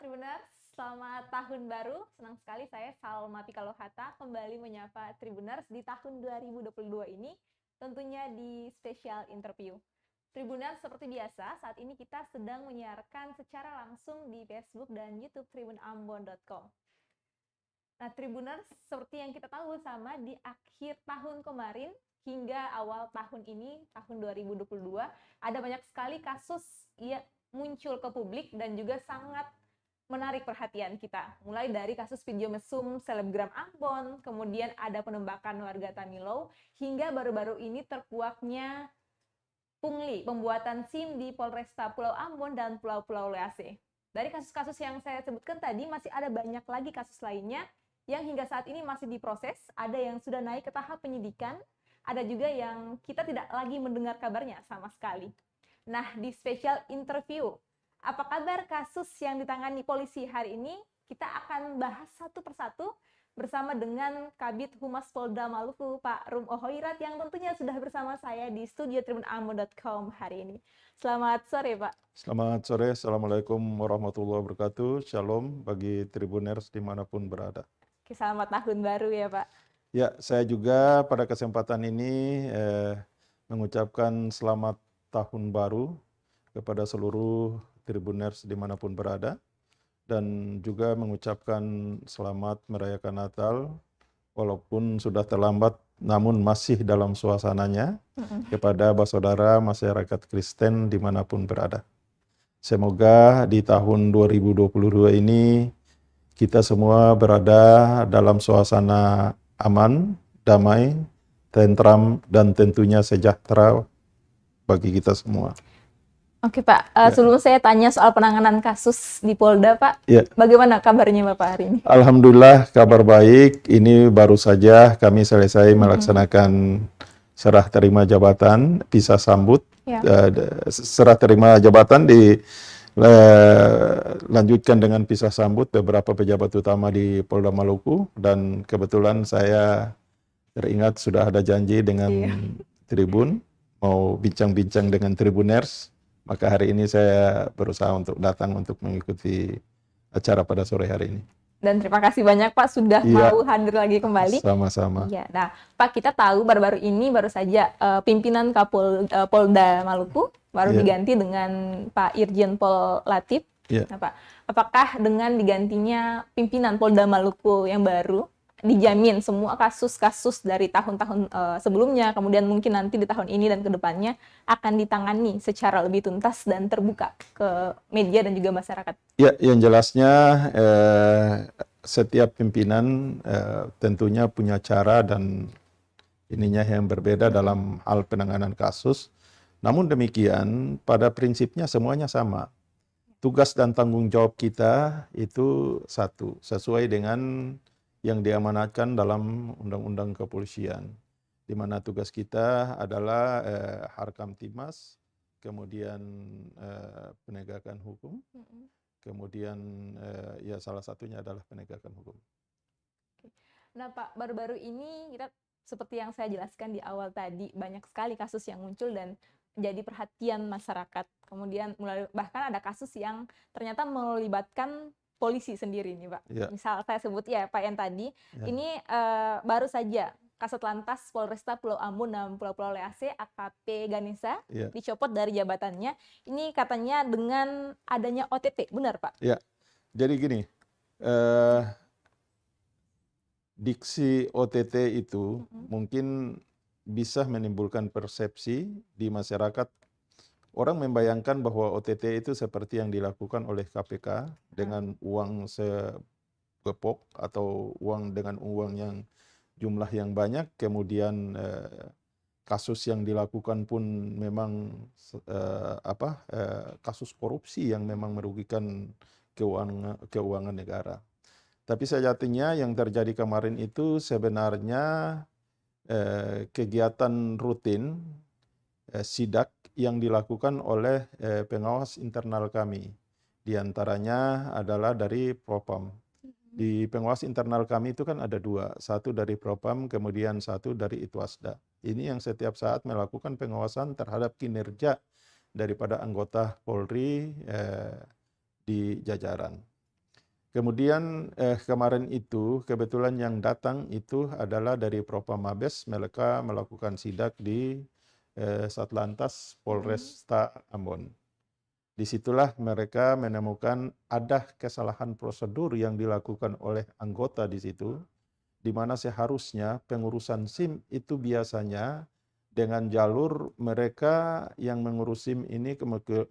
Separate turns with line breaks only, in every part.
Tribuners, selamat tahun baru. Senang sekali saya Salma Pikalohata kembali menyapa Tribuners di tahun 2022 ini, tentunya di special interview. Tribuners, seperti biasa, saat ini kita sedang menyiarkan secara langsung di Facebook dan YouTube tribunambon.com. Nah, Tribuners, seperti yang kita tahu sama di akhir tahun kemarin hingga awal tahun ini, tahun 2022, ada banyak sekali kasus yang muncul ke publik dan juga sangat menarik perhatian kita. Mulai dari kasus video mesum selebgram Ambon, kemudian ada penembakan warga Tamilow, hingga baru-baru ini terkuaknya pungli pembuatan SIM di Polresta Pulau Ambon dan Pulau-Pulau Lease. Dari kasus-kasus yang saya sebutkan tadi, masih ada banyak lagi kasus lainnya yang hingga saat ini masih diproses, ada yang sudah naik ke tahap penyidikan, ada juga yang kita tidak lagi mendengar kabarnya sama sekali. Nah, di special interview, apa kabar kasus yang ditangani polisi hari ini? Kita akan bahas satu persatu bersama dengan Kabid Humas Polda Maluku, Pak Rum Ohoirat, yang tentunya sudah bersama saya di studio tribunambon.com hari ini. Selamat sore, Pak.
Selamat sore, Assalamualaikum warahmatullahi wabarakatuh. Shalom bagi Tribuners dimanapun berada.
Oke, selamat tahun baru ya, Pak.
Ya, saya juga pada kesempatan ini mengucapkan selamat tahun baru kepada seluruh Tribuners dimanapun berada, dan juga mengucapkan selamat merayakan Natal, walaupun sudah terlambat namun masih dalam suasananya, kepada saudara masyarakat Kristen dimanapun berada. Semoga di tahun 2022 ini kita semua berada dalam suasana aman, damai, tentram, dan tentunya sejahtera bagi kita semua.
Oke, Pak, sebelum saya tanya soal penanganan kasus di Polda, Pak, bagaimana kabarnya Bapak hari ini?
Alhamdulillah kabar baik. Ini baru saja kami selesai melaksanakan serah terima jabatan, pisah sambut. Serah terima jabatan dilanjutkan dengan pisah sambut beberapa pejabat utama di Polda Maluku, dan kebetulan saya teringat sudah ada janji dengan Tribun mau bincang-bincang dengan Tribuners. Maka hari ini saya berusaha untuk datang untuk mengikuti acara pada sore hari ini.
Dan terima kasih banyak, Pak, sudah mau hadir lagi kembali.
Sama-sama.
Iya. Nah, Pak, kita tahu baru-baru ini baru saja pimpinan Polda Maluku baru diganti dengan Pak Irjen Pol Latif. Nah, Pak, apakah dengan digantinya pimpinan Polda Maluku yang baru dijamin semua kasus-kasus dari tahun-tahun sebelumnya, kemudian mungkin nanti di tahun ini dan kedepannya akan ditangani secara lebih tuntas dan terbuka ke media dan juga masyarakat?
Ya, yang jelasnya setiap pimpinan tentunya punya cara dan ininya yang berbeda dalam hal penanganan kasus. Namun demikian, pada prinsipnya semuanya sama. Tugas dan tanggung jawab kita itu satu, sesuai dengan yang diamanatkan dalam Undang-Undang Kepolisian, di mana tugas kita adalah Harkam Timas, kemudian penegakan hukum, kemudian ya salah satunya adalah penegakan hukum.
Nah, Pak, baru-baru ini kita seperti yang saya jelaskan di awal tadi, banyak sekali kasus yang muncul dan jadi perhatian masyarakat. Kemudian bahkan ada kasus yang ternyata melibatkan polisi sendiri nih, Pak. Misal saya sebut ya Pak yang tadi, ini baru saja Kasat Lantas Polresta Pulau Ambon dan Pulau-Pulau Lease AKP Ganesha dicopot dari jabatannya. Ini katanya dengan adanya OTT, benar, Pak?
Ya, jadi gini, diksi OTT itu mungkin bisa menimbulkan persepsi di masyarakat. Orang membayangkan bahwa OTT itu seperti yang dilakukan oleh KPK dengan uang segepok atau dengan uang yang jumlah yang banyak, kemudian kasus yang dilakukan pun memang kasus korupsi yang memang merugikan keuangan negara. Tapi sejatinya yang terjadi kemarin itu sebenarnya kegiatan rutin sidak yang dilakukan oleh pengawas internal kami. Di antaranya adalah dari Propam. Di pengawas internal kami itu kan ada dua, satu dari Propam, kemudian satu dari Itwasda. Ini yang setiap saat melakukan pengawasan terhadap kinerja daripada anggota Polri di jajaran. Kemudian kemarin itu kebetulan yang datang itu adalah dari Propam Mabes, mereka melakukan sidak di Satlantas Polresta Ambon. Disitulah mereka menemukan ada kesalahan prosedur yang dilakukan oleh anggota di situ, di mana seharusnya pengurusan SIM itu biasanya dengan jalur mereka yang mengurus SIM ini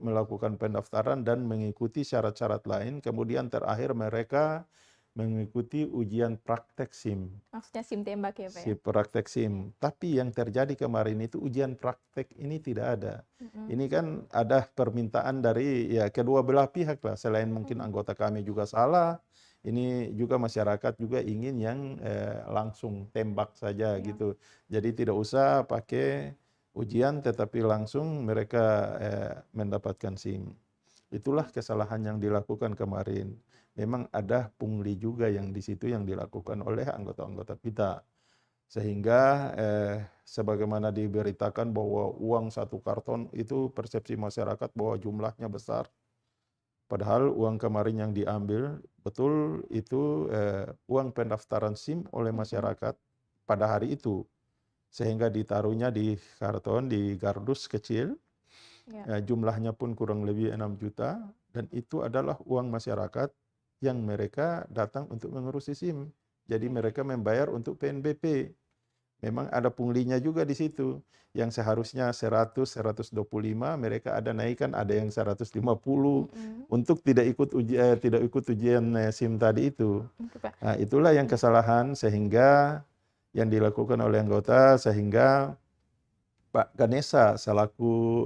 melakukan pendaftaran dan mengikuti syarat-syarat lain, kemudian terakhir mereka mengikuti ujian praktek SIM.
Maksudnya SIM tembak ya Pak ya?
Si praktek SIM. Tapi yang terjadi kemarin itu ujian praktek ini tidak ada. Ini kan ada permintaan dari ya kedua belah pihak lah. Selain mungkin anggota kami juga salah, ini juga masyarakat juga ingin yang langsung tembak saja gitu. Jadi tidak usah pakai ujian, tetapi langsung mereka mendapatkan SIM. Itulah kesalahan yang dilakukan kemarin. Memang ada pungli juga yang di situ yang dilakukan oleh anggota-anggota kita. Sehingga sebagaimana diberitakan bahwa uang satu karton itu persepsi masyarakat bahwa jumlahnya besar. Padahal uang kemarin yang diambil betul itu uang pendaftaran SIM oleh masyarakat pada hari itu. Sehingga ditaruhnya di karton, di kardus kecil. Jumlahnya pun kurang lebih 6 juta. Dan itu adalah uang masyarakat yang mereka datang untuk mengurusi SIM. Jadi mereka membayar untuk PNBP. Memang ada punglinya juga di situ. Yang seharusnya 100, 125, mereka ada naikkan, ada yang 150 untuk tidak ikut ujian SIM tadi itu. Nah, itulah yang kesalahan sehingga yang dilakukan oleh anggota, sehingga Pak Ganesha selaku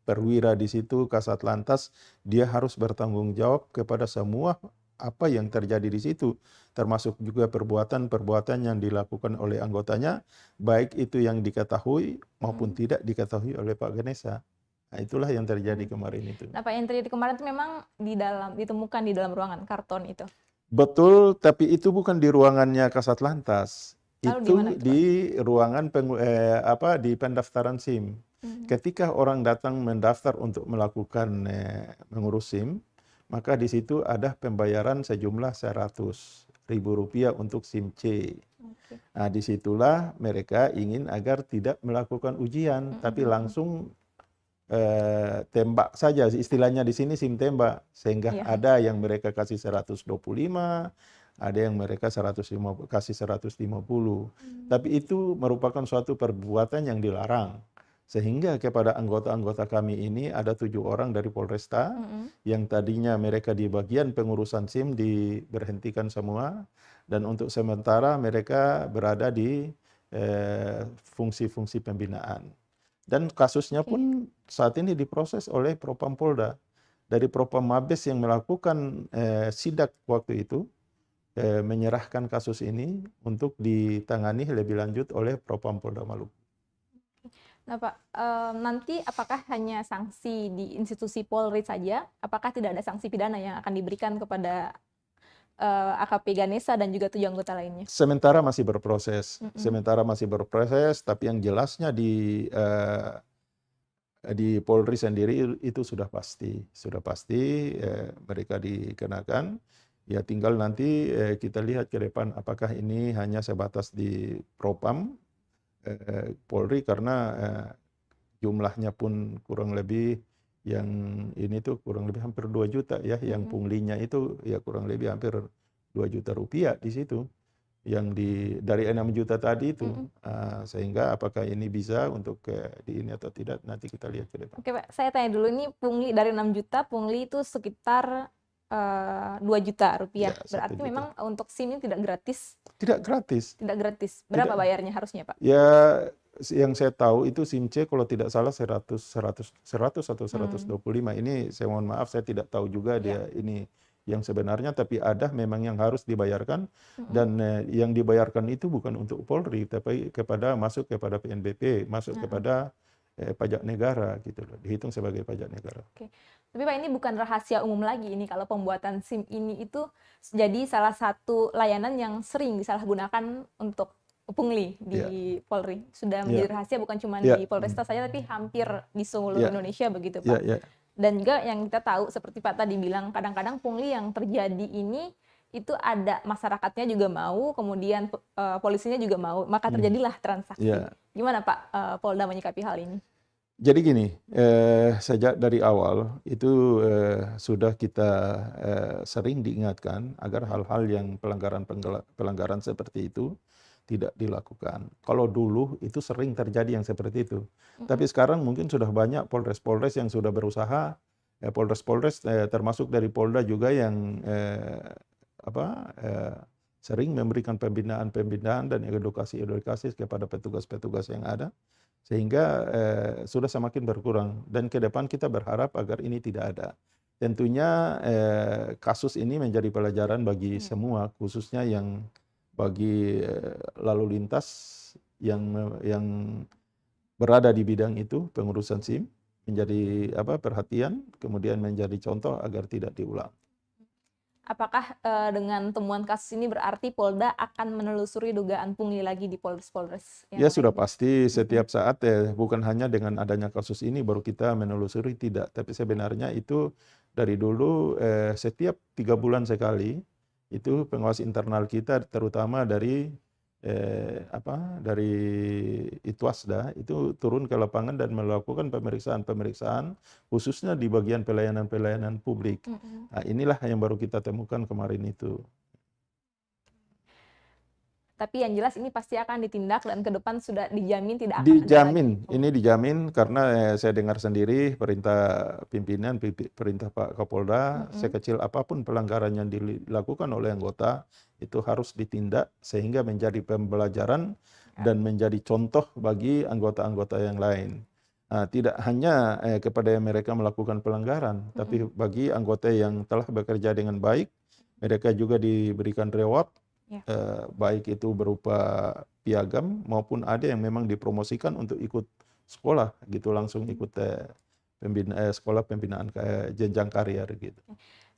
perwira di situ Kasat Lantas, dia harus bertanggung jawab kepada semua apa yang terjadi di situ, termasuk juga perbuatan-perbuatan yang dilakukan oleh anggotanya, baik itu yang diketahui maupun tidak diketahui oleh Pak Ganesha. Nah, itulah yang terjadi kemarin itu.
Nah, Pak, yang terjadi kemarin itu memang ditemukan di dalam ruangan karton itu.
Betul, tapi itu bukan di ruangannya Kasat Lantas.
Lalu
Itu
di
ruangan di pendaftaran SIM. Ketika orang datang mendaftar untuk melakukan mengurus SIM, maka di situ ada pembayaran sejumlah Rp100.000 untuk SIM C. Nah, disitulah mereka ingin agar tidak melakukan ujian, tapi langsung tembak saja. Istilahnya di sini SIM tembak, sehingga ada yang mereka kasih 125, ada yang mereka kasih 150. Tapi itu merupakan suatu perbuatan yang dilarang. Sehingga kepada anggota-anggota kami ini ada 7 orang dari Polresta yang tadinya mereka di bagian pengurusan SIM diberhentikan semua, dan untuk sementara mereka berada di fungsi-fungsi pembinaan. Dan kasusnya pun saat ini diproses oleh Propam Polda. Dari Propam Mabes yang melakukan sidak waktu itu, menyerahkan kasus ini untuk ditangani lebih lanjut oleh Propam Polda Maluku.
Nah Pak, nanti apakah hanya sanksi di institusi Polri saja? Apakah tidak ada sanksi pidana yang akan diberikan kepada AKP Ganesha dan juga 7 anggota lainnya?
Sementara masih berproses, tapi yang jelasnya di Polri sendiri itu sudah pasti mereka dikenakan. Ya tinggal nanti kita lihat ke depan apakah ini hanya sebatas di Propam Polri, karena jumlahnya pun kurang lebih yang ini tuh kurang lebih hampir 2 juta ya, yang punglinya itu ya kurang lebih hampir 2 juta rupiah di situ, yang dari 6 juta tadi itu. Sehingga apakah ini bisa untuk di ini atau tidak, nanti kita lihat ke depan.
Oke Pak, saya tanya dulu, ini pungli dari 6 juta, pungli itu sekitar 2 juta rupiah.
Ya,
Berarti
1 juta.
memang untuk SIM ini tidak gratis?
Tidak gratis.
Tidak gratis. Berapa bayarnya harusnya Pak?
Ya, yang saya tahu itu SIM C kalau tidak salah 100 atau 125. Ini saya mohon maaf, saya tidak tahu juga dia ini yang sebenarnya, tapi ada memang yang harus dibayarkan, dan yang dibayarkan itu bukan untuk Polri, tapi masuk kepada PNBP, masuk kepada pajak negara gitu loh, dihitung sebagai pajak negara.
Oke. Tapi Pak, ini bukan rahasia umum lagi ini kalau pembuatan SIM ini itu jadi salah satu layanan yang sering disalahgunakan untuk pungli di Polri. Sudah menjadi rahasia bukan cuma di Polresta saja, tapi hampir di seluruh Indonesia begitu Pak. Dan juga yang kita tahu seperti Pak tadi bilang, kadang-kadang pungli yang terjadi ini itu ada masyarakatnya juga mau, kemudian polisinya juga mau, maka terjadilah transaksi.
Ya.
Gimana Pak Polda menyikapi hal ini?
Jadi gini, sejak dari awal itu sudah kita sering diingatkan agar hal-hal yang pelanggaran seperti itu tidak dilakukan. Kalau dulu itu sering terjadi yang seperti itu. Tapi sekarang mungkin sudah banyak polres-polres yang sudah berusaha, polres-polres termasuk dari Polda juga yang sering memberikan pembinaan-pembinaan dan edukasi-edukasi kepada petugas-petugas yang ada, sehingga sudah semakin berkurang. Dan ke depan kita berharap agar ini tidak ada. Tentunya kasus ini menjadi pelajaran bagi semua, khususnya yang bagi lalu lintas yang berada di bidang itu, pengurusan SIM, menjadi perhatian, kemudian menjadi contoh agar tidak diulang.
Apakah dengan temuan kasus ini berarti Polda akan menelusuri dugaan pungli lagi di polres-polres
Ya
yang
sudah
lain?
pasti setiap saat bukan hanya dengan adanya kasus ini baru kita menelusuri, tidak. Tapi sebenarnya itu dari dulu setiap 3 bulan sekali itu pengawas internal kita terutama dari dari Itwasda itu turun ke lapangan dan melakukan pemeriksaan khususnya di bagian pelayanan-pelayanan publik. Nah, inilah yang baru kita temukan kemarin itu.
Tapi yang jelas ini pasti akan ditindak dan ke depan sudah dijamin tidak akan ada lagi.
Dijamin, ini dijamin karena saya dengar sendiri perintah pimpinan, perintah Pak Kapolda, sekecil apapun pelanggaran yang dilakukan oleh anggota itu harus ditindak sehingga menjadi pembelajaran dan menjadi contoh bagi anggota-anggota yang lain. Nah, tidak hanya kepada mereka melakukan pelanggaran, tapi bagi anggota yang telah bekerja dengan baik, mereka juga diberikan reward. Baik itu berupa piagam maupun ada yang memang dipromosikan untuk ikut sekolah gitu, langsung ikut sekolah pembinaan jenjang karier gitu.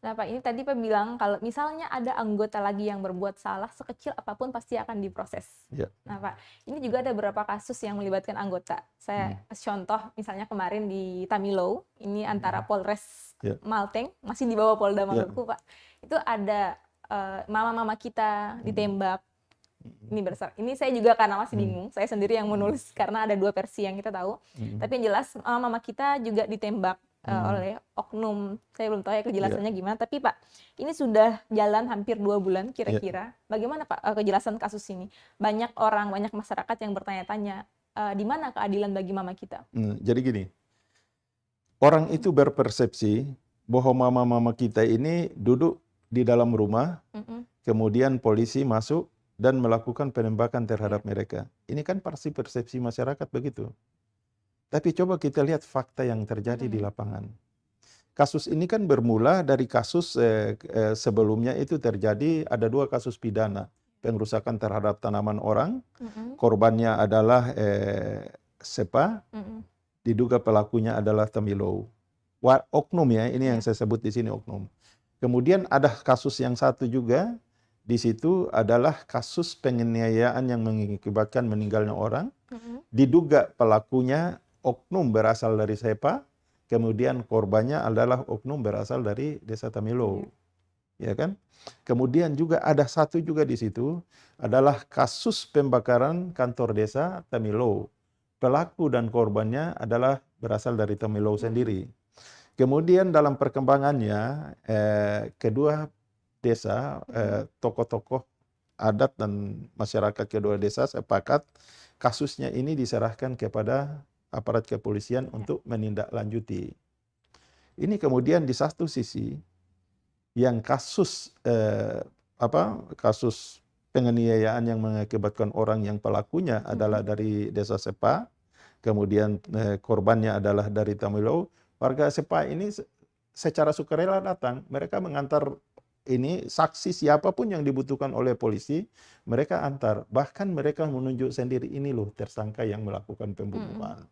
Nah Pak, ini tadi Pak bilang kalau misalnya ada anggota lagi yang berbuat salah sekecil apapun pasti akan diproses. Nah Pak, ini juga ada beberapa kasus yang melibatkan anggota. Saya contoh misalnya kemarin di Tamilo, ini antara Polres Malteng, masih di bawah Polda Maluku Pak. Itu ada mama-mama kita ditembak. Ini saya juga karena masih bingung, saya sendiri yang menulis karena ada 2 versi yang kita tahu. Tapi yang jelas mama kita juga ditembak oleh oknum. Saya belum tahu ya kejelasannya gimana. Tapi Pak, ini sudah jalan hampir 2 bulan kira-kira. Bagaimana Pak kejelasan kasus ini? Banyak orang, banyak masyarakat yang bertanya-tanya, di mana keadilan bagi mama kita?
Jadi gini, orang itu berpersepsi bahwa mama-mama kita ini duduk di dalam rumah, kemudian polisi masuk dan melakukan penembakan terhadap mereka. Ini kan pasti persepsi masyarakat begitu. Tapi coba kita lihat fakta yang terjadi di lapangan. Kasus ini kan bermula dari kasus sebelumnya itu terjadi, ada 2 kasus pidana. Pengrusakan terhadap tanaman orang, korbannya adalah SEPA, diduga pelakunya adalah Tamilo. Oknum ya, ini yang saya sebut di sini oknum. Kemudian ada kasus yang satu juga, di situ adalah kasus penganiayaan yang mengakibatkan meninggalnya orang. Diduga pelakunya oknum berasal dari SEPA, kemudian korbannya adalah oknum berasal dari Desa Tamilo. Ya kan? Kemudian juga ada satu juga di situ, adalah kasus pembakaran kantor desa Tamilo. Pelaku dan korbannya adalah berasal dari Tamilo sendiri. Kemudian dalam perkembangannya, kedua desa, tokoh-tokoh adat dan masyarakat kedua desa sepakat kasusnya ini diserahkan kepada aparat kepolisian untuk menindaklanjuti. Ini kemudian di satu sisi, yang kasus kasus penganiayaan yang mengakibatkan orang yang pelakunya adalah dari desa Sepa, kemudian korbannya adalah dari Tamilo. Warga Sepa ini secara sukarela datang, mereka mengantar ini saksi siapapun yang dibutuhkan oleh polisi, mereka antar. Bahkan mereka menunjuk sendiri, ini loh tersangka yang melakukan pembunuhan.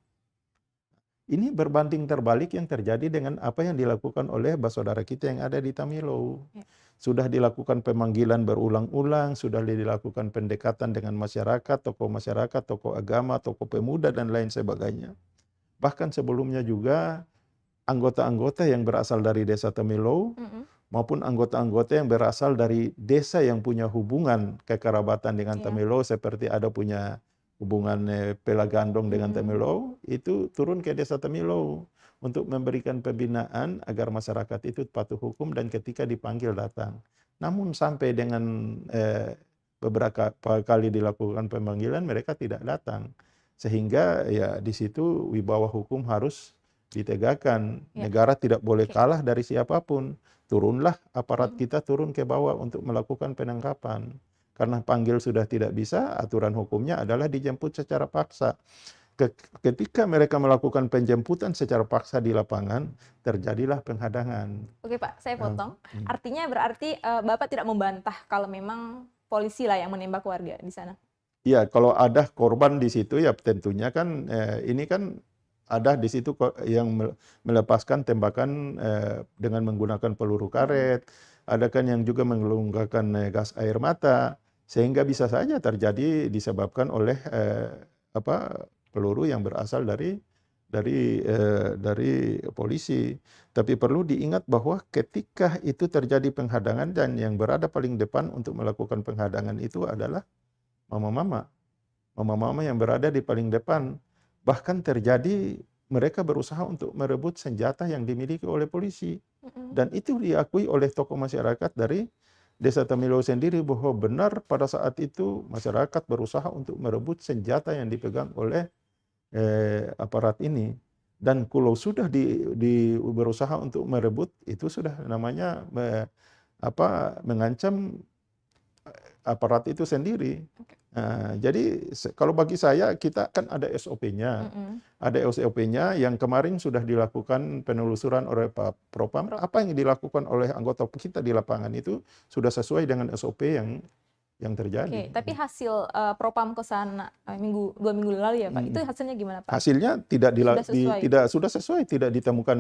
Ini berbanding terbalik yang terjadi dengan apa yang dilakukan oleh saudara kita yang ada di Tamilo. Sudah dilakukan pemanggilan berulang-ulang, sudah dilakukan pendekatan dengan masyarakat, tokoh agama, tokoh pemuda, dan lain sebagainya. Bahkan sebelumnya juga anggota-anggota yang berasal dari desa Temilo maupun anggota-anggota yang berasal dari desa yang punya hubungan kekerabatan dengan Temilo, seperti ada punya hubungan Pelagandong dengan Temilo, itu turun ke desa Temilo untuk memberikan pembinaan agar masyarakat itu patuh hukum dan ketika dipanggil datang. Namun sampai dengan beberapa kali dilakukan pemanggilan mereka tidak datang. Sehingga ya di situ wibawa hukum harus ditegakkan. Negara tidak boleh kalah dari siapapun. Turunlah aparat kita turun ke bawah untuk melakukan penangkapan. Karena panggil sudah tidak bisa, aturan hukumnya adalah dijemput secara paksa. Ketika mereka melakukan penjemputan secara paksa di lapangan, terjadilah penghadangan.
Oke Pak, saya potong. Artinya berarti Bapak tidak membantah kalau memang polisi lah yang menembak warga di sana?
Iya, kalau ada korban di situ ya tentunya kan ini kan ada di situ yang melepaskan tembakan dengan menggunakan peluru karet, ada kan yang juga menggunakan gas air mata, sehingga bisa saja terjadi disebabkan oleh peluru yang berasal dari polisi. Tapi perlu diingat bahwa ketika itu terjadi penghadangan dan yang berada paling depan untuk melakukan penghadangan itu adalah mama-mama yang berada di paling depan. Bahkan terjadi mereka berusaha untuk merebut senjata yang dimiliki oleh polisi. Dan itu diakui oleh tokoh masyarakat dari desa Temilo sendiri bahwa benar pada saat itu masyarakat berusaha untuk merebut senjata yang dipegang oleh aparat ini. Dan kalau sudah berusaha untuk merebut, itu sudah namanya mengancam aparat itu sendiri. Jadi kalau bagi saya kita kan ada SOP-nya, yang kemarin sudah dilakukan penelusuran oleh Pak Propam. Apa yang dilakukan oleh anggota kita di lapangan itu sudah sesuai dengan SOP yang terjadi.
Oke, tapi hasil Propam ke sana 2 minggu lalu ya Pak, itu hasilnya gimana Pak?
Hasilnya sudah sesuai, tidak ditemukan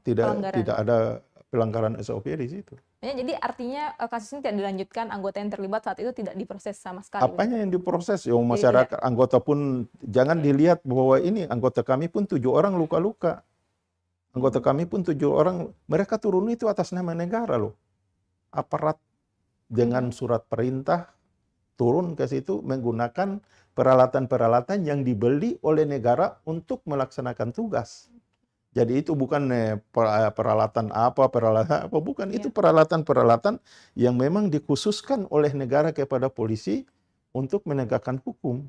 tidak ada pelanggaran SOP di situ.
Jadi artinya kasus ini tidak dilanjutkan, anggota yang terlibat saat itu tidak diproses sama sekali.
Apanya yang diproses? Ya masyarakat anggota pun jangan dilihat bahwa ini anggota kami pun 7 orang luka-luka. Anggota kami pun 7 orang, mereka turun itu atas nama negara loh. Aparat dengan surat perintah turun ke situ menggunakan peralatan-peralatan yang dibeli oleh negara untuk melaksanakan tugas. Jadi itu bukan peralatan apa, bukan. Itu peralatan-peralatan yang memang dikhususkan oleh negara kepada polisi untuk menegakkan hukum.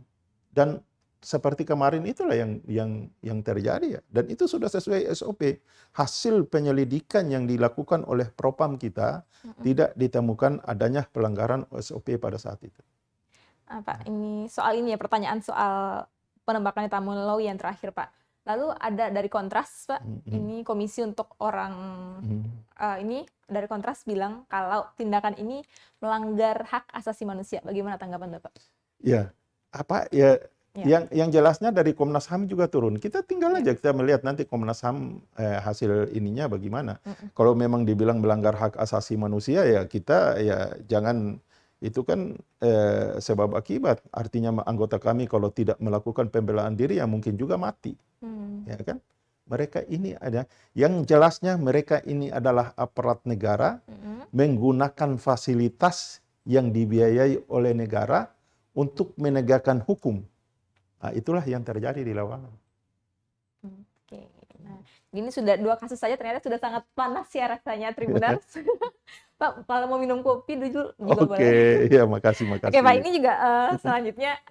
Dan seperti kemarin itulah yang terjadi ya. Dan itu sudah sesuai SOP. Hasil penyelidikan yang dilakukan oleh Propam kita tidak ditemukan adanya pelanggaran SOP pada saat itu.
Pak, ini ya pertanyaan soal penembakan di Temilo yang terakhir Pak. Lalu ada dari Kontras, Pak, ini komisi untuk orang ini dari Kontras bilang kalau tindakan ini melanggar hak asasi manusia. Bagaimana tanggapan Bapak?
Ya, yang jelasnya dari Komnas HAM juga turun. Kita tinggal aja kita melihat nanti Komnas HAM hasil ininya bagaimana. Kalau memang dibilang melanggar hak asasi manusia ya kita jangan. Itu kan sebab akibat. Artinya anggota kami kalau tidak melakukan pembelaan diri ya mungkin juga mati. Ya kan? Mereka ini yang jelasnya mereka ini adalah aparat negara menggunakan fasilitas yang dibiayai oleh negara untuk menegakkan hukum. Nah, itulah yang terjadi di lapangan.
Oke. Nah, ini sudah 2 kasus saja ternyata sudah sangat panas ya rasanya Tribuners. Pak, kalau mau minum kopi dulu juga boleh.
Oke, ya makasih.
Oke Pak, ini juga selanjutnya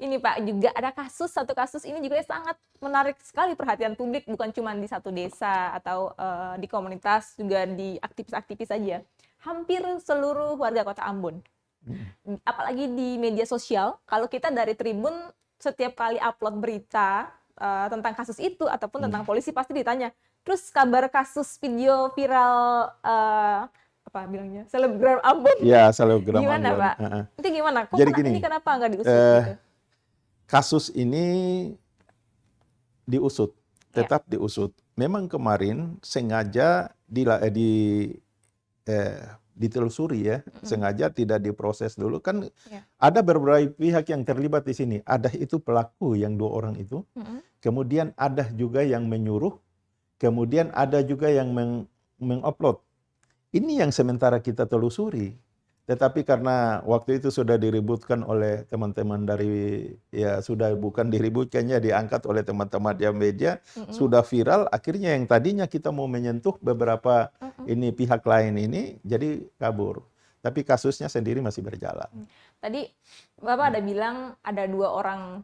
ini Pak, juga ada satu kasus ini juga sangat menarik sekali perhatian publik, bukan cuma di satu desa atau di komunitas, juga di aktivis-aktivis saja. Hampir seluruh warga Kota Ambon. Apalagi di media sosial, kalau kita dari Tribun setiap kali upload berita tentang kasus itu ataupun tentang polisi pasti ditanya, terus kabar kasus video viral selebgram Ambon.
Ya, selebgram
gimana,
Ambon.
Pak? Itu gimana? Kok
jadi gini,
ini kenapa nggak diusut gitu?
Kasus ini diusut, tetap diusut. Memang kemarin sengaja ditelusuri ya, sengaja tidak diproses dulu kan.
Ya.
Ada beberapa pihak yang terlibat di sini. Ada itu pelaku yang 2 orang itu, kemudian ada juga yang menyuruh, kemudian ada juga yang mengupload. Ini yang sementara kita telusuri. Tetapi karena waktu itu sudah diributkan oleh teman-teman dari, ya sudah bukan diributkannya, diangkat oleh teman-teman di media, sudah viral, akhirnya yang tadinya kita mau menyentuh beberapa ini pihak lain ini, jadi kabur. Tapi kasusnya sendiri masih berjalan.
Tadi Bapak ada bilang ada 2 orang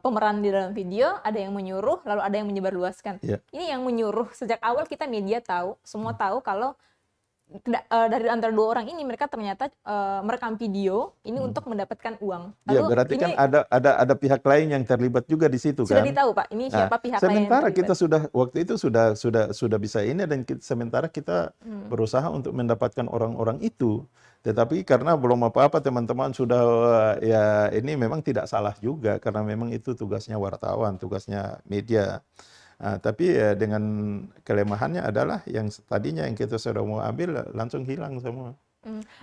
pemeran di dalam video, ada yang menyuruh, lalu ada yang menyebarluaskan.
Ya.
Ini yang menyuruh, sejak awal kita media tahu, semua tahu kalau dari antara 2 orang ini mereka ternyata merekam video ini untuk mendapatkan uang.
Ya,
Lalu
berarti
ini
kan ada pihak lain yang terlibat juga di situ
sudah
kan.
ditahu Pak, ini siapa pihak lain yang
Sementara
terlibat?
kita sudah waktu itu sudah bisa ini, dan sementara kita berusaha untuk mendapatkan orang-orang itu. Tetapi karena belum apa-apa, teman-teman sudah ya ini memang tidak salah juga karena memang itu tugasnya wartawan, tugasnya media. Tapi ya dengan kelemahannya adalah yang tadinya yang kita sudah mau ambil langsung hilang semua.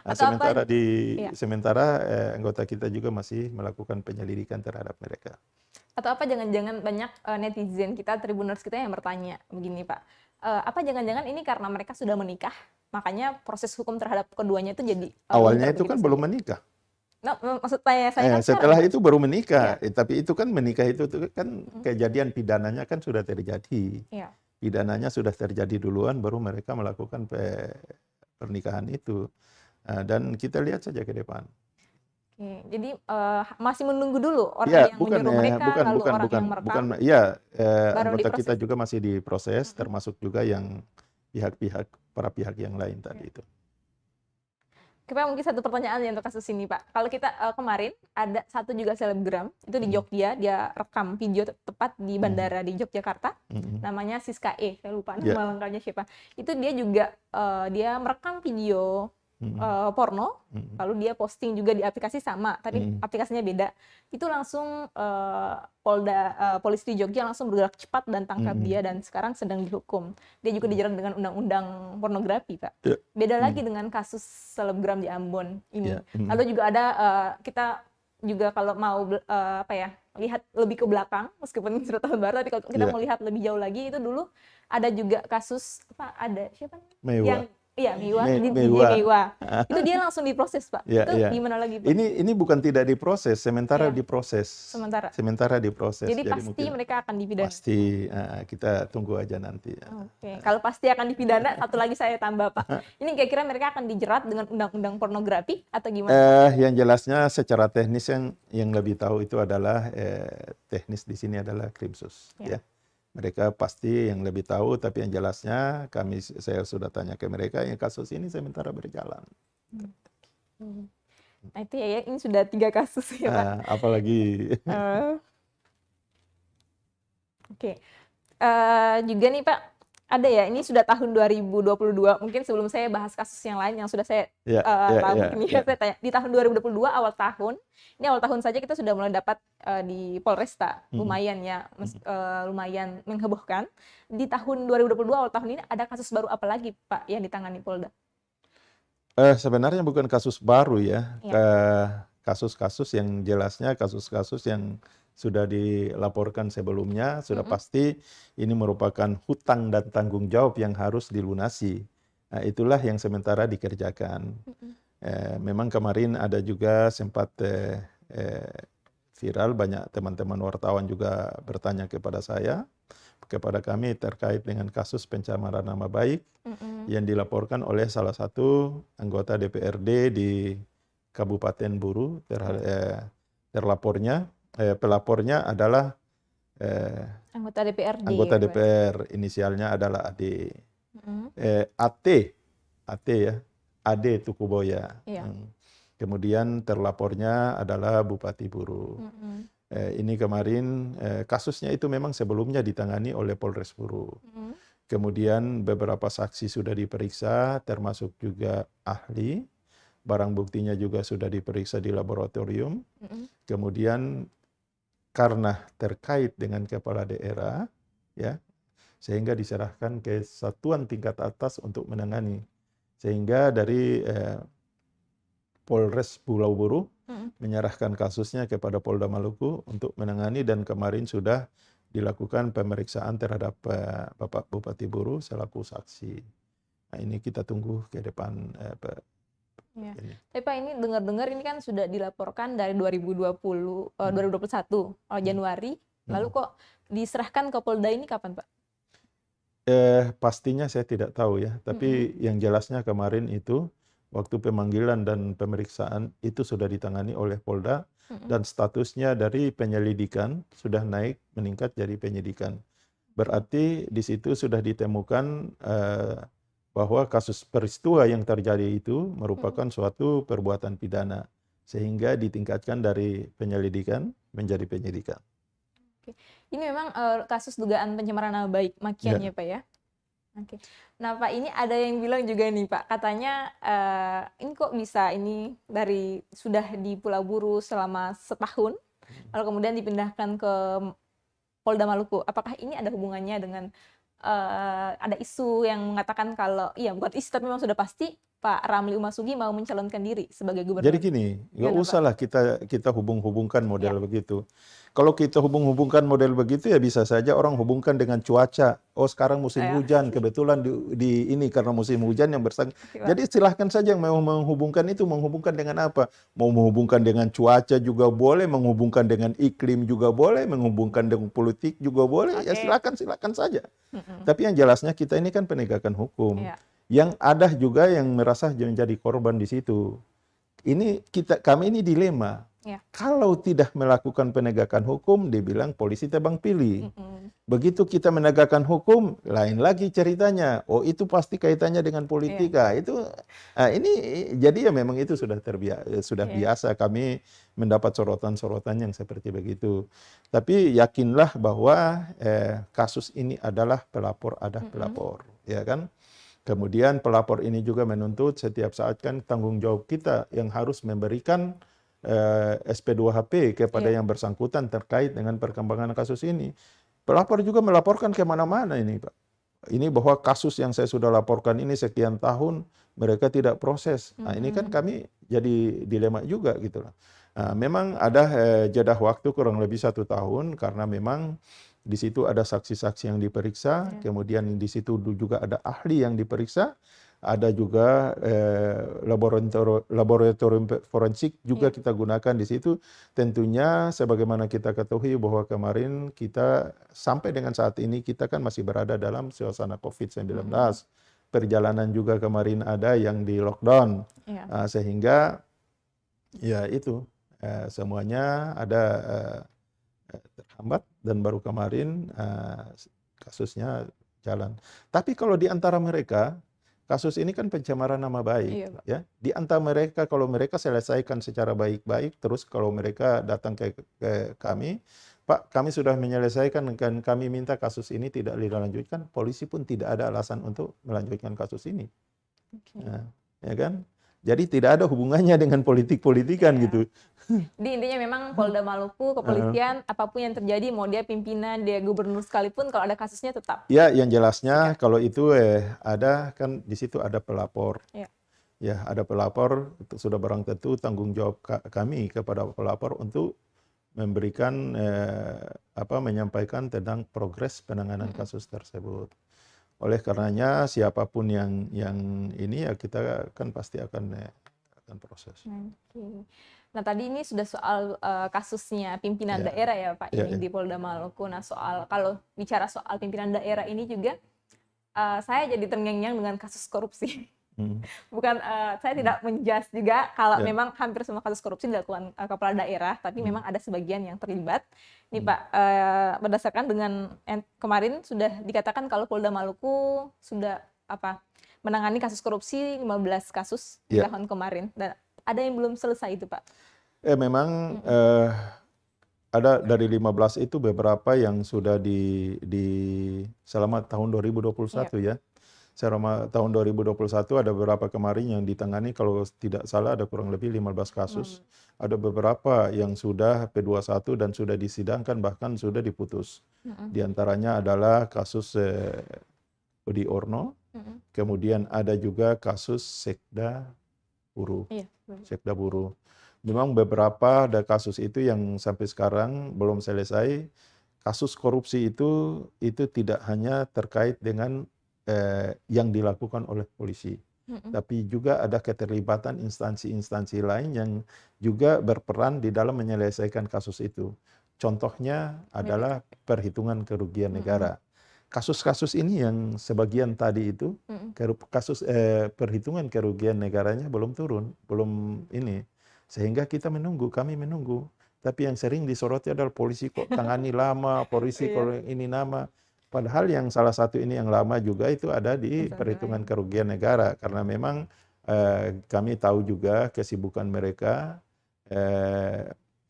Atau
Sementara
apa? Iya.
anggota kita juga masih melakukan penyelidikan terhadap mereka.
Atau apa jangan-jangan banyak netizen kita, Tribuners kita yang bertanya begini Pak, apa jangan-jangan ini karena mereka sudah menikah, makanya proses hukum terhadap keduanya itu jadi
Awalnya
lumrah
itu kan
begitu
belum
saja?
menikah.
Nah, maksud saya kan
Setelah
sekarang,
itu baru menikah.
Iya.
Tapi itu kan menikah itu kan kejadian pidananya kan sudah terjadi.
Iya.
Pidananya sudah terjadi duluan, baru mereka melakukan pernikahan itu. Dan kita lihat saja ke depan.
Oke, jadi masih menunggu dulu orang
Ya,
yang menyuruh mereka, lalu orang yang merekam, baru
anggota kita
diproses.
juga masih diproses, termasuk juga yang para pihak yang lain tadi itu.
Kita mungkin satu pertanyaan ya untuk kasus ini Pak. Kalau kita kemarin ada satu juga selebgram itu di Jogja, dia rekam video tepat di bandara di Yogyakarta, namanya Siska E, saya lupa nama lengkapnya siapa. Itu dia juga dia merekam video porno, lalu dia posting juga di aplikasi sama, tapi aplikasinya beda. Itu langsung polisi di Jogja langsung bergerak cepat dan tangkap dia, dan sekarang sedang dihukum. Dia juga dijerat dengan undang-undang pornografi, Pak. Beda lagi dengan kasus selebgram di Ambon ini. Lalu juga ada kita juga kalau mau lihat lebih ke belakang, meskipun sudah tahun baru, tapi kalau kita mau lihat lebih jauh lagi, itu dulu ada juga kasus ada siapa
Mewah.
Mewah, Mewah. Itu dia langsung diproses, Pak. Itu gimana lagi, Pak?
Ini bukan tidak diproses, sementara diproses.
Sementara
diproses.
Jadi pasti mereka akan dipidana.
Pasti, kita tunggu aja nanti.
Oke, kalau pasti akan dipidana, satu lagi saya tambah, Pak. Ini kira-kira mereka akan dijerat dengan undang-undang pornografi atau gimana?
Yang jelasnya secara teknis yang lebih tahu itu adalah teknis di sini adalah Krimsus, ya. Mereka pasti yang lebih tahu, tapi yang jelasnya saya sudah tanya ke mereka, yang kasus ini sementara berjalan.
Nah itu ya, ini sudah 3 kasus ya Pak.
Apalagi.
Oke. Juga nih Pak, ada ya, ini sudah tahun 2022, mungkin sebelum saya bahas kasus yang lain yang sudah saya saya tanya, di tahun 2022 awal tahun, ini awal tahun saja kita sudah mulai dapat di Polresta, lumayan ya, lumayan menghebohkan. Di tahun 2022 awal tahun ini ada kasus baru apa lagi Pak yang ditangani Polda?
Sebenarnya bukan kasus baru ya, kasus-kasus yang jelasnya kasus-kasus yang sudah dilaporkan sebelumnya, sudah pasti ini merupakan hutang dan tanggung jawab yang harus dilunasi. Nah, itulah yang sementara dikerjakan. Memang kemarin ada juga sempat viral, banyak teman-teman wartawan juga bertanya kepada kami terkait dengan kasus pencemaran nama baik yang dilaporkan oleh salah satu anggota DPRD di Kabupaten Buru. Pelapornya adalah
anggota DPRD.
Anggota DPR, inisialnya adalah AD. AT ya, AD Tukuboya. Kemudian terlapornya adalah Bupati Buru. Ini kemarin kasusnya itu memang sebelumnya ditangani oleh Polres Buru. Kemudian beberapa saksi sudah diperiksa, termasuk juga ahli. Barang buktinya juga sudah diperiksa di laboratorium. Kemudian karena terkait dengan kepala daerah, ya, sehingga diserahkan ke satuan tingkat atas untuk menangani. Sehingga dari Polres Pulau Buru
Mm-mm.
menyerahkan kasusnya kepada Polda Maluku untuk menangani, dan kemarin sudah dilakukan pemeriksaan terhadap Bapak Bupati Buru selaku saksi. Nah, ini kita tunggu ke depan
Ya.
ini.
Tapi Pak, ini dengar-dengar ini kan sudah dilaporkan dari 2021 Januari, lalu kok diserahkan ke Polda ini kapan, Pak?
Pastinya saya tidak tahu ya, tapi yang jelasnya kemarin itu waktu pemanggilan dan pemeriksaan itu sudah ditangani oleh Polda, dan statusnya dari penyelidikan sudah naik meningkat jadi penyidikan. Berarti di situ sudah ditemukan bahwa kasus peristiwa yang terjadi itu merupakan suatu perbuatan pidana, sehingga ditingkatkan dari penyelidikan menjadi penyidikan.
Oke. Ini memang kasus dugaan pencemaran nama baik Makian ya Pak ya? Oke. Nah Pak, ini ada yang bilang juga nih Pak, katanya ini kok bisa ini dari sudah di Pulau Buru selama setahun, lalu kemudian dipindahkan ke Polda Maluku. Apakah ini ada hubungannya dengan ada isu yang mengatakan kalau, iya bukan isu tapi memang sudah pasti Pak Ramli Umasugi mau mencalonkan diri sebagai gubernur.
Jadi gini, nggak usahlah kita hubung-hubungkan model begitu. Kalau kita hubung-hubungkan model begitu ya bisa saja orang hubungkan dengan cuaca. Oh sekarang musim hujan, kebetulan di ini karena musim hujan yang bersangkutan. Jadi silahkan saja yang mau menghubungkan itu, menghubungkan dengan apa? Mau menghubungkan dengan cuaca juga boleh, menghubungkan dengan iklim juga boleh, menghubungkan dengan politik juga boleh. Ya silakan saja. Tapi yang jelasnya kita ini kan penegakan hukum. Yang ada juga yang merasa menjadi korban di situ. Kami ini dilema. Kalau tidak melakukan penegakan hukum, dibilang polisi tebang pilih. Begitu kita menegakkan hukum, lain lagi ceritanya. Oh itu pasti kaitannya dengan politika. Ini jadi ya memang itu sudah biasa kami mendapat sorotan-sorotan yang seperti begitu. Tapi yakinlah bahwa kasus ini adalah pelapor ada pelapor, ya kan? Kemudian pelapor ini juga menuntut setiap saat kan tanggung jawab kita yang harus memberikan SP2HP kepada yang bersangkutan terkait dengan perkembangan kasus ini. Pelapor juga melaporkan kemana-mana ini Pak. Ini bahwa kasus yang saya sudah laporkan ini sekian tahun mereka tidak proses. Nah ini kan kami jadi dilema juga gitu lah. Nah, memang ada jeda waktu kurang lebih 1 tahun karena memang di situ ada saksi-saksi yang diperiksa, kemudian di situ juga ada ahli yang diperiksa, ada juga laboratorium forensik juga kita gunakan di situ. Tentunya sebagaimana kita ketahui bahwa kemarin kita sampai dengan saat ini kita kan masih berada dalam suasana COVID-19. Perjalanan juga kemarin ada yang di lockdown, sehingga ya itu semuanya ada terhambat dan baru kemarin kasusnya jalan. Tapi kalau di antara mereka kasus ini kan pencemaran nama baik, ya. Di antara mereka kalau mereka selesaikan secara baik-baik, terus kalau mereka datang ke kami, Pak, kami sudah menyelesaikan dan kami minta kasus ini tidak dilanjutkan, polisi pun tidak ada alasan untuk melanjutkan kasus ini, nah, ya kan? Jadi tidak ada hubungannya dengan politik-politikan gitu.
Jadi intinya memang Polda Maluku, kepolisian, apapun yang terjadi, mau dia pimpinan, dia gubernur sekalipun, kalau ada kasusnya tetap.
Ya, yang jelasnya kalau itu ada kan di situ ada pelapor. Ya, ada pelapor, sudah barang tentu tanggung jawab kami kepada pelapor untuk memberikan menyampaikan tentang progres penanganan kasus tersebut. Oleh karenanya siapapun yang ini ya kita kan pasti akan proses.
Nah tadi ini sudah soal kasusnya pimpinan daerah ya Pak ini di Polda Maluku. Nah kalau bicara soal pimpinan daerah ini juga saya jadi terngiang-ngiang dengan kasus korupsi. Bukan saya tidak menjudge juga kalau memang hampir semua kasus korupsi dilakukan kepala daerah, tapi memang ada sebagian yang terlibat. Ini Pak, berdasarkan dengan kemarin sudah dikatakan kalau Polda Maluku sudah menangani kasus korupsi 15 kasus di tahun kemarin, dan ada yang belum selesai itu Pak.
Memang ada dari 15 itu beberapa yang sudah selama tahun 2021 ya. Selama tahun 2021 ada beberapa kemarin yang ditangani, kalau tidak salah ada kurang lebih 15 kasus. Ada beberapa yang sudah P21 dan sudah disidangkan bahkan sudah diputus. Di antaranya adalah kasus Budi Orno, Kemudian ada juga kasus sekda buruh.
Iya, benar.
Sekda buruh. Memang beberapa ada kasus itu yang sampai sekarang belum selesai. Kasus korupsi itu tidak hanya terkait dengan yang dilakukan oleh polisi, tapi juga ada keterlibatan instansi-instansi lain yang juga berperan di dalam menyelesaikan kasus itu. Contohnya adalah perhitungan kerugian negara. Kasus-kasus ini yang sebagian tadi itu, kasus perhitungan kerugian negaranya belum turun, belum ini. Sehingga kami menunggu. Tapi yang sering disoroti adalah polisi kok tangani lama, polisi kok ini nama. Padahal yang salah satu ini yang lama juga itu ada di perhitungan kerugian negara. Karena memang kami tahu juga kesibukan mereka,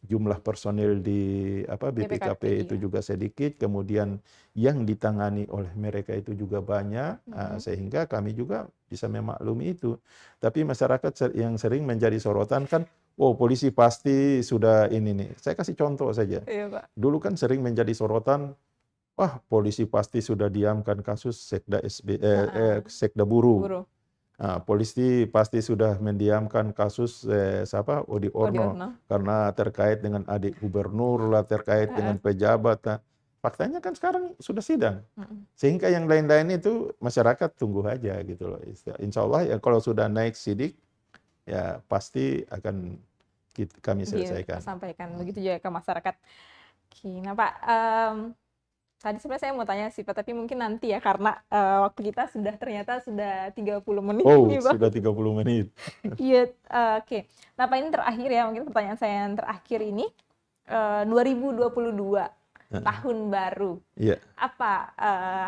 jumlah personil di BPKP itu juga sedikit, kemudian yang ditangani oleh mereka itu juga banyak, sehingga kami juga bisa memaklumi itu. Tapi masyarakat yang sering menjadi sorotan kan, oh polisi pasti sudah ini nih. Saya kasih contoh saja.
Iya, Pak.
Dulu kan sering menjadi sorotan, wah polisi pasti sudah diamkan kasus sekda buruh. Nah, polisi pasti sudah mendiamkan kasus Odi Orno karena terkait dengan adik gubernur lah, terkait dengan pejabat. Nah, faktanya kan sekarang sudah sidang. Sehingga yang lain-lain itu masyarakat tunggu aja gitu loh. Insya Allah ya kalau sudah naik sidik ya pasti akan kami selesaikan.
Sampaikan begitu juga ke masyarakat. Oke, nah Pak, tadi sebenarnya saya mau tanya sih Pak, tapi mungkin nanti ya karena waktu kita ternyata sudah 30 menit nih Pak.
Sudah 30 menit.
Iya, oke. Nah Pak, ini terakhir ya, mungkin pertanyaan saya yang terakhir ini, 2022, tahun baru.
Iya.
Apa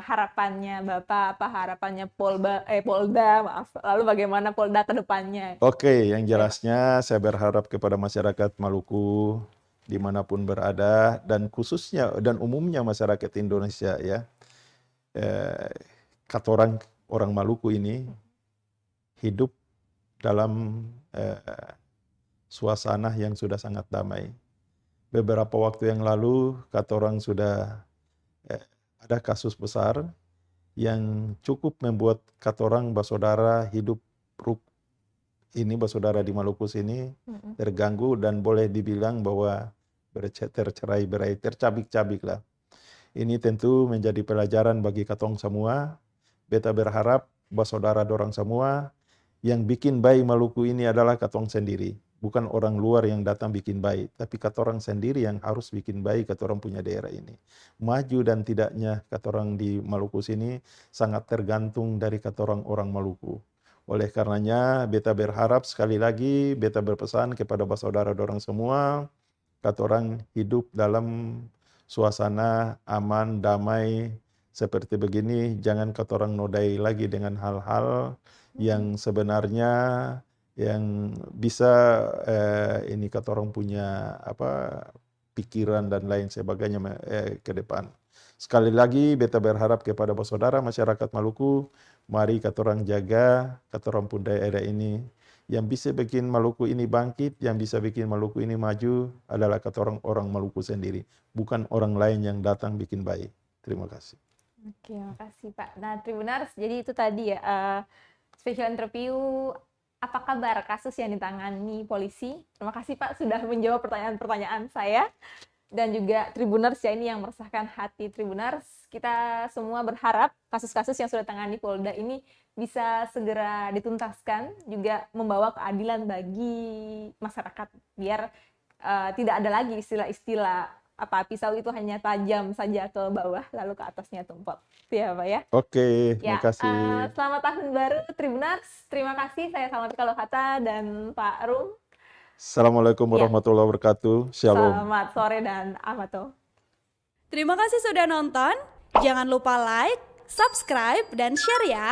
harapannya Bapak, apa harapannya Polda, maaf, lalu bagaimana Polda ke depannya?
Oke, yang jelasnya saya berharap kepada masyarakat Maluku, dimanapun berada, dan khususnya dan umumnya masyarakat Indonesia ya, orang Maluku ini hidup dalam suasana yang sudah sangat damai. Beberapa waktu yang lalu orang sudah ada kasus besar yang cukup membuat orang bersaudara hidup bersaudara di Maluku sini terganggu dan boleh dibilang bahwa tercerai-berai, tercabik-cabik lah. Ini tentu menjadi pelajaran bagi katong semua. Beta berharap bersaudara dorang semua, yang bikin baik Maluku ini adalah katong sendiri. Bukan orang luar yang datang bikin baik, tapi katorang sendiri yang harus bikin baik katorang punya daerah ini. Maju dan tidaknya katorang di Maluku sini sangat tergantung dari katorang orang Maluku. Oleh karenanya, beta berharap sekali lagi, beta berpesan kepada bersaudara dorang semua, katorang hidup dalam suasana aman, damai, seperti begini. Jangan katorang nodai lagi dengan hal-hal yang sebenarnya yang bisa ini katorang punya pikiran dan lain sebagainya ke depan. Sekali lagi, beta berharap kepada bersaudara masyarakat Maluku, mari katorang jaga katorang pun daerah ini. Yang bisa bikin Maluku ini bangkit, yang bisa bikin Maluku ini maju adalah katorang orang Maluku sendiri, bukan orang lain yang datang bikin baik. Terima kasih.
Oke, makasih Pak. Nah, Tribuners, jadi itu tadi ya special interview. Apa kabar kasus yang ditangani polisi? Terima kasih Pak sudah menjawab pertanyaan-pertanyaan saya. Dan juga Tribuners ya, ini yang meresahkan hati Tribuners. Kita semua berharap kasus-kasus yang sudah ditangani Polda ini bisa segera dituntaskan, juga membawa keadilan bagi masyarakat, biar tidak ada lagi istilah-istilah pisau itu hanya tajam saja ke bawah lalu ke atasnya tumpul. Itu ya Pak ya.
Oke, terima kasih.
Selamat tahun baru Tribuners. Terima kasih, saya Salma Pikalohatta dan Pak Rum.
Assalamualaikum warahmatullahi wabarakatuh. Shalom.
Selamat sore dan amato.
Terima kasih sudah nonton. Jangan lupa like, subscribe, dan share ya.